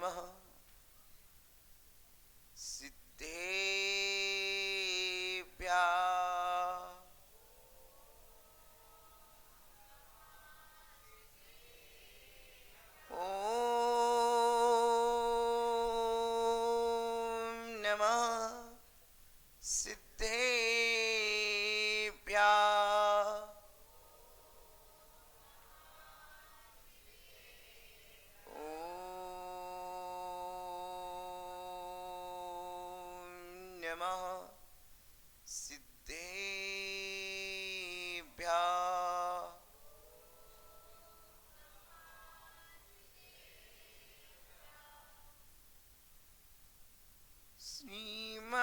नमः सिद्धेभ्यः ॐ नमः सिद्धेभ्यः नमः सिद्धेभ्यः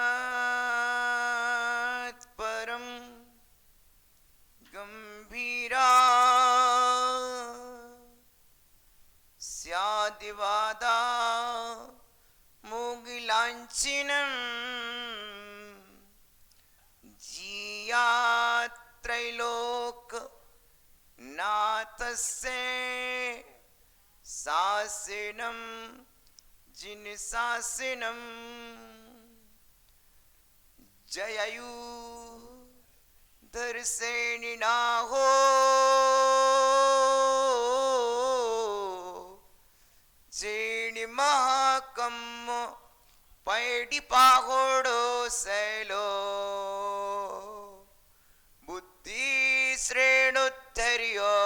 श्रीमत् परम गंभीरा स्यादिवादा मुगिलांचिनम् जियात्रैलोक नाथस्य शासनम जिन शासनम जययु दर्शनिना हो जेनि महाकम पैडी पाहोडो सैलो बुद्धि श्रेणुद्धर्यो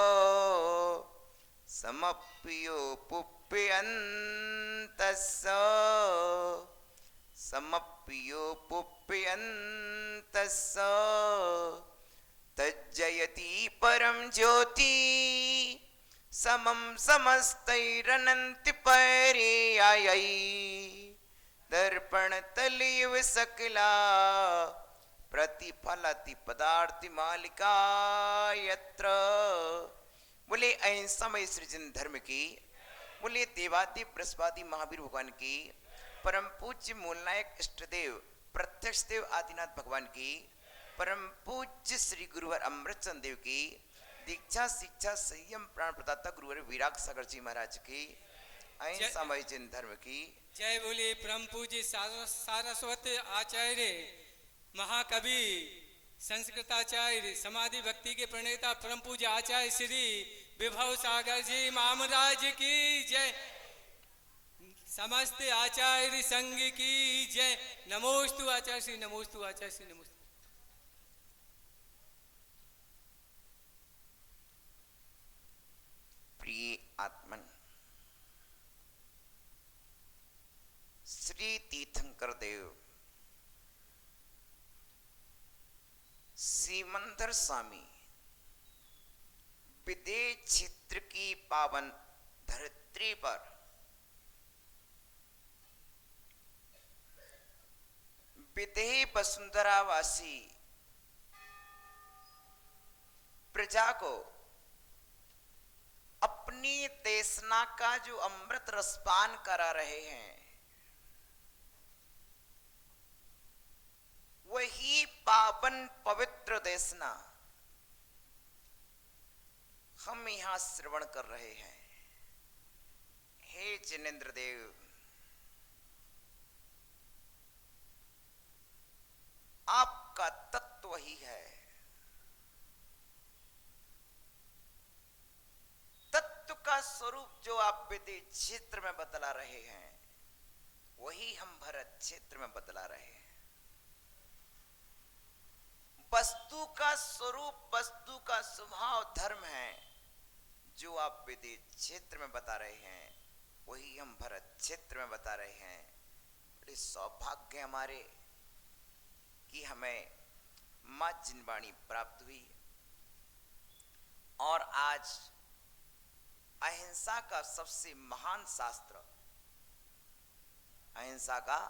समप्यो पुप्यन्तस्स समप्यो पुप्यन्तस्स तज्जयति परम ज्योति समम समस्तैरनन्ति पर्यायै दर्पण तलिव सकला प्रतिफलति पदार्थि मालिका यत्र। बोले अहिंसा में सृजन धर्म की, बोले देवादि बृहस्पति महावीर भगवान की, परम पूज्य मूलनायक इष्टदेव प्रत्यक्ष देव आदिनाथ भगवान की, परम पूज्य श्री गुरुवर अमृतचंद देव की, दीक्षा शिक्षा संयम प्राण प्रदाता गुरुवर विराग सागर जी महाराज की, अहिंसा में सृजन धर्म की जय। बोले परम पूज्य सारस्वत आचार्य महाकवि संस्कृताचार्य समाधि भक्ति के प्रणेता परम पूज्य आचार्य श्री विभव सागर जी महाराज की जय। समस्त आचार्य संघ की जय। नमोस्तु आचार्य श्री, नमोस्तु आचार्य श्री, नमोस्तु। प्रिय आत्मन, श्री तीर्थंकर देव सीमंदर स्वामी विदेह क्षेत्र की पावन धरित्री पर विदेह वसुंधरावासी प्रजा को अपनी देशना का जो अमृत रसपान करा रहे हैं, वही पावन पवित्र देशना हम यहां श्रवण कर रहे हैं। हे जिनेन्द्र देव, आपका तत्व ही है, तत्व का स्वरूप जो आप विदेह क्षेत्र में बतला रहे हैं, वही हम भरत क्षेत्र में बतला रहे हैं। वस्तु का स्वरूप, वस्तु का स्वभाव धर्म है, जो आप विदेह क्षेत्र में बता रहे हैं, वही हम भरत क्षेत्र में बता रहे हैं। बड़े सौभाग्य हमारे कि हमें मां जिनवाणी प्राप्त हुई और आज अहिंसा का सबसे महान शास्त्र, अहिंसा का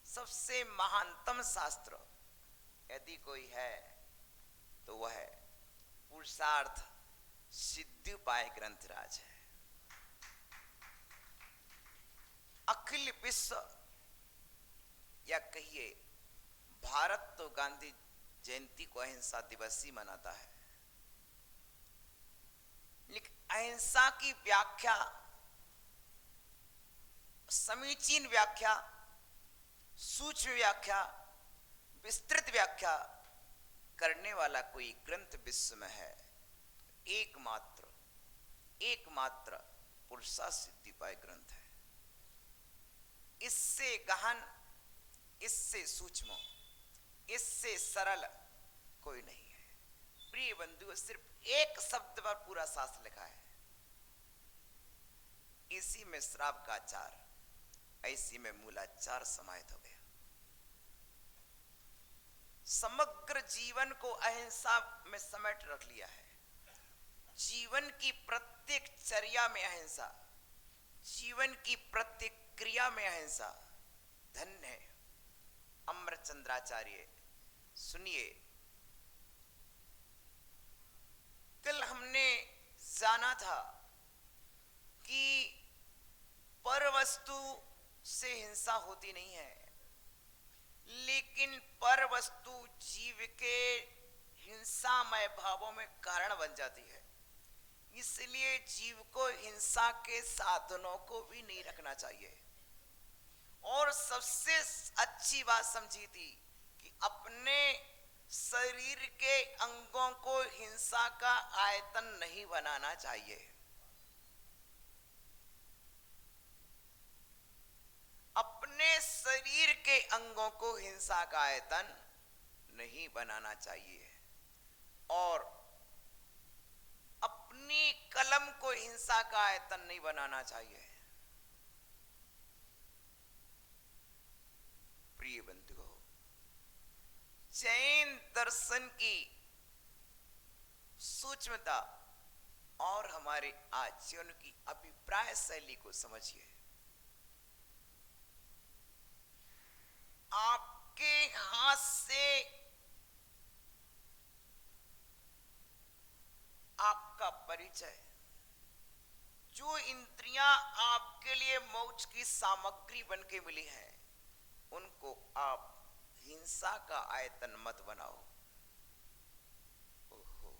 सबसे महानतम शास्त्र यदि कोई है तो वह है पुरुषार्थ सिद्धोपाय ग्रंथराज है। अखिल विश्व या कहिए भारत तो गांधी जयंती को अहिंसा दिवस ही मनाता है, लेकिन अहिंसा की व्याख्या समीचीन व्याख्या, सूक्ष्म व्याख्या, विस्तृत व्याख्या करने वाला कोई ग्रंथ विश्व में है, एकमात्र पुरुषा सिद्धिपाय ग्रंथ है। इससे गहन, इससे सूक्ष्म, इससे सरल कोई नहीं है। प्रिय बंधु, सिर्फ एक शब्द पर पूरा शास्त्र लिखा है। इसी में श्राप का आचार, ऐसी में मूलाचार समाहित हो गया। समग्र जीवन को अहिंसा में समेट रख लिया है। जीवन की प्रत्येक चर्या में अहिंसा, जीवन की प्रत्येक क्रिया में अहिंसा। धन्य है अमरचंद्राचार्य। सुनिए, कल हमने जाना था कि पर वस्तु से हिंसा होती नहीं है, लेकिन पर वस्तु जीव के हिंसामय भावों में कारण बन जाती है। इसलिए जीव को हिंसा के साधनों को भी नहीं रखना चाहिए। और सबसे अच्छी बात समझी थी कि अपने शरीर के अंगों को हिंसा का आयतन नहीं बनाना चाहिए। अपने शरीर के अंगों को हिंसा का आयतन नहीं बनाना चाहिए और अपनी कलम को हिंसा का आयतन नहीं बनाना चाहिए। प्रिय बंधुओं, जैन दर्शन की सूक्ष्मता और हमारे आचार्यों की अभिप्राय शैली को समझिए। आपके हाथ से आपका परिचय, जो इंद्रियां आपके लिए मोक्ष की सामग्री बन के मिली है, उनको आप हिंसा का आयतन मत बनाओ। ओहो,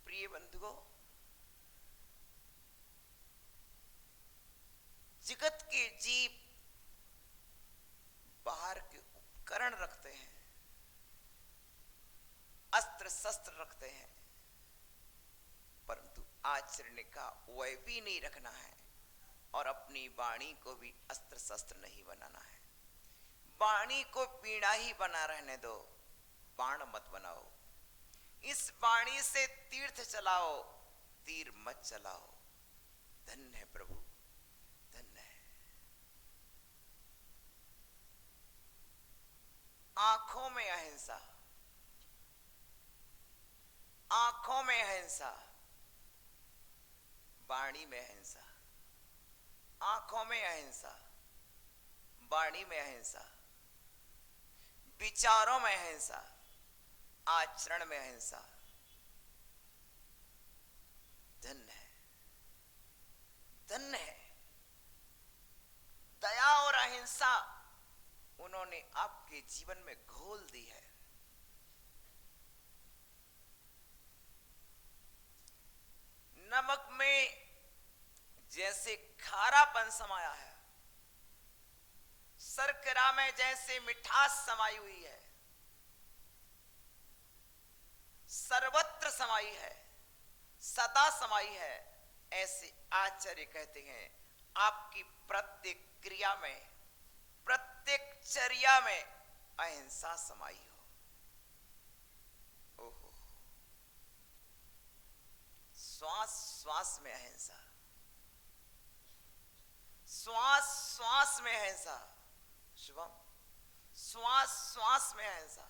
प्रिय बंधुओं, जगत के जीव बाहर के उपकरण रखते हैं, अस्त्र शस्त्र रखते हैं, परंतु आचरण का वह भी नहीं रखना है और अपनी वाणी को भी अस्त्र शस्त्र नहीं बनाना है। वाणी को पीड़ा ही बना रहने दो, बाण मत बनाओ। इस वाणी से तीर्थ चलाओ, तीर मत चलाओ। धन्य है प्रभु, धन्य है। आंखों में अहिंसा, आंखों में अहिंसा, वाणी में अहिंसा। आंखों में अहिंसा, वाणी में अहिंसा, विचारों में अहिंसा, आचरण में अहिंसा। धन्य है, धन्य है। दया और अहिंसा उन्होंने आपके जीवन में घोल दी है। नमक में जैसे खारापन समाया है, शर्करा में जैसे मिठास समाई हुई है, सर्वत्र समाई है, सदा समाई है, ऐसे आचार्य कहते हैं आपकी प्रत्येक क्रिया में, प्रत्येक चर्या में अहिंसा समाई हो। ओहो, श्वास श्वास में अहिंसा, श्वास श्वास में अहिंसा। शुभम, श्वास श्वास में अहिंसा।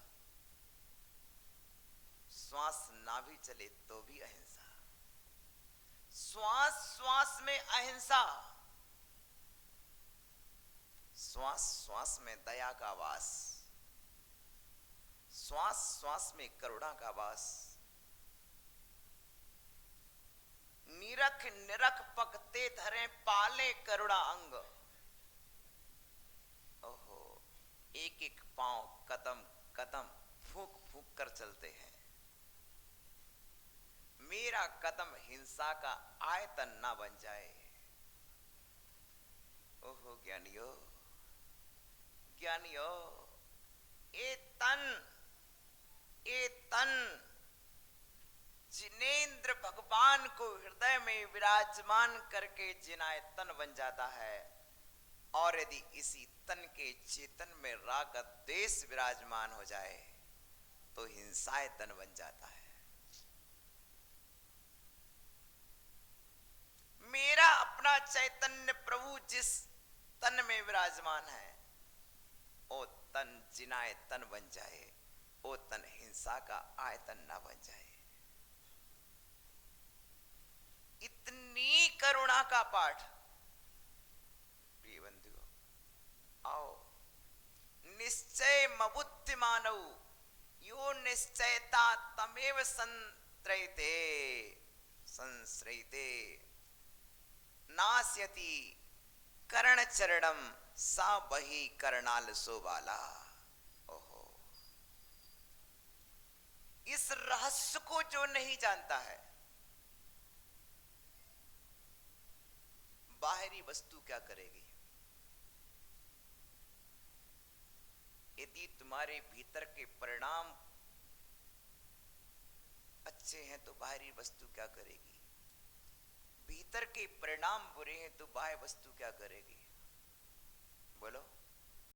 श्वास ना भी चले तो भी अहिंसा। श्वास श्वास में अहिंसा, श्वास श्वास में दया का वास, श्वास श्वास में करुणा का वास। निरख निरख पकते धरे पाले करुणा अंग। ओहो, एक एक पांव कदम कदम फूंक फूंक कर चलते हैं। मेरा कदम हिंसा का आयतन ना बन जाए। ओहो ज्ञानियो, ज्ञानियो, ए तन जिनेंद्र भगवान को हृदय में विराजमान करके जिनायतन बन जाता है, और यदि इसी तन के चेतन में राग द्वेष विराजमान हो जाए तो हिंसाय तन बन जाता है। मेरा अपना चैतन्य प्रभु जिस तन में विराजमान है, ओ तन जिनाय तन बन जाए, ओ तन हिंसा का आयतन ना बन जाए। इतनी करुणा का पाठ प्रिय बंधुओं, आओ निश्चय मबुद्धि मानव यो निश्चयता तमेव संत्रयते संश्रयते नास्यति कर्ण चरणम सा बही करणाल सोबाला। ओहो, इस रहस्य को जो नहीं जानता है, बाहरी वस्तु क्या करेगी? यदि तुम्हारे भीतर के परिणाम अच्छे हैं तो बाहरी वस्तु क्या करेगी? भीतर के परिणाम बुरे हैं तो बाह्य वस्तु क्या करेगी? बोलो।